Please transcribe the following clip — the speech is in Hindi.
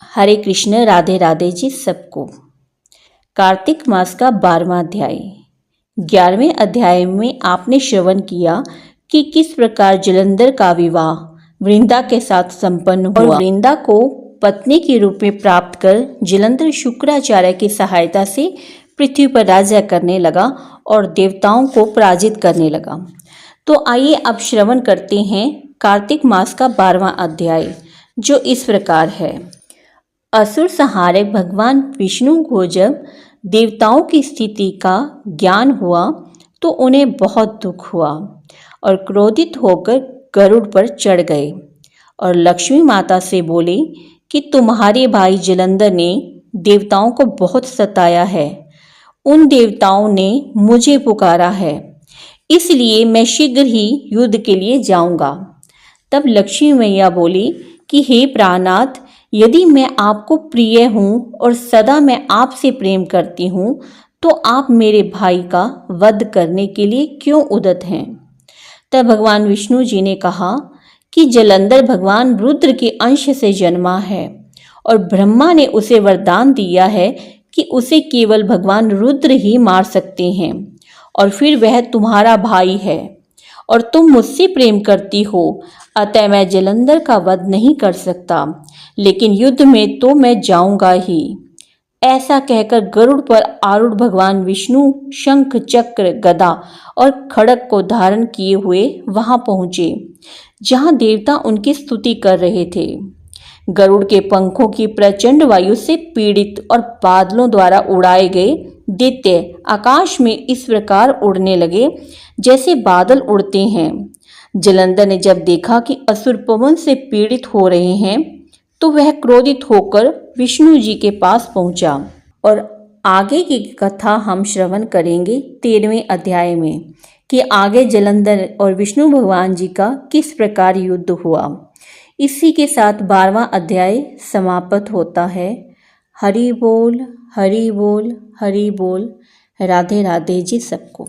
हरे कृष्ण, राधे राधे जी सबको। कार्तिक मास का 12वां अध्याय। 11वें अध्याय में आपने श्रवण किया कि किस प्रकार जलंधर का विवाह वृंदा के साथ संपन्न हुआ और वृंदा को पत्नी के रूप में प्राप्त कर जलंधर शुक्राचार्य की सहायता से पृथ्वी पर राज्य करने लगा और देवताओं को पराजित करने लगा। तो आइए अब श्रवण करते हैं कार्तिक मास का 12वां अध्याय, जो इस प्रकार है। असुर संहारक भगवान विष्णु को जब देवताओं की स्थिति का ज्ञान हुआ तो उन्हें बहुत दुख हुआ और क्रोधित होकर गरुड़ पर चढ़ गए और लक्ष्मी माता से बोले कि तुम्हारे भाई जलंधर ने देवताओं को बहुत सताया है। उन देवताओं ने मुझे पुकारा है, इसलिए मैं शीघ्र ही युद्ध के लिए जाऊंगा। तब लक्ष्मी मैया बोली कि हे प्राणनाथ, यदि मैं आपको प्रिय हूँ और सदा मैं आपसे प्रेम करती हूँ, तो आप मेरे भाई का वध करने के लिए क्यों उद्यत हैं? तब भगवान विष्णु जी ने कहा कि जलंधर भगवान रुद्र के अंश से जन्मा है और ब्रह्मा ने उसे वरदान दिया है कि उसे केवल भगवान रुद्र ही मार सकते हैं, और फिर वह तुम्हारा भाई है और तुम मुझसे प्रेम करती हो, अतः मैं जलंधर का वध नहीं कर सकता, लेकिन युद्ध में तो मैं जाऊंगा ही। ऐसा कहकर गरुड़ पर आरूढ़ भगवान विष्णु शंख, चक्र, गदा और खड्ग को धारण किए हुए वहां पहुंचे जहां देवता उनकी स्तुति कर रहे थे। गरुड़ के पंखों की प्रचंड वायु से पीड़ित और बादलों द्वारा उड़ाए गए दैत्य आकाश में इस प्रकार उड़ने लगे जैसे बादल उड़ते हैं। जलंधर ने जब देखा कि असुर पवन से पीड़ित हो रहे हैं तो वह क्रोधित होकर विष्णु जी के पास पहुंचा और आगे की कथा हम श्रवण करेंगे 13वें अध्याय में कि आगे जलंधर और विष्णु भगवान जी का किस प्रकार युद्ध हुआ। इसी के साथ 12वां अध्याय समाप्त होता है। हरि बोल, हरि बोल, हरि बोल। राधे राधे जी सबको।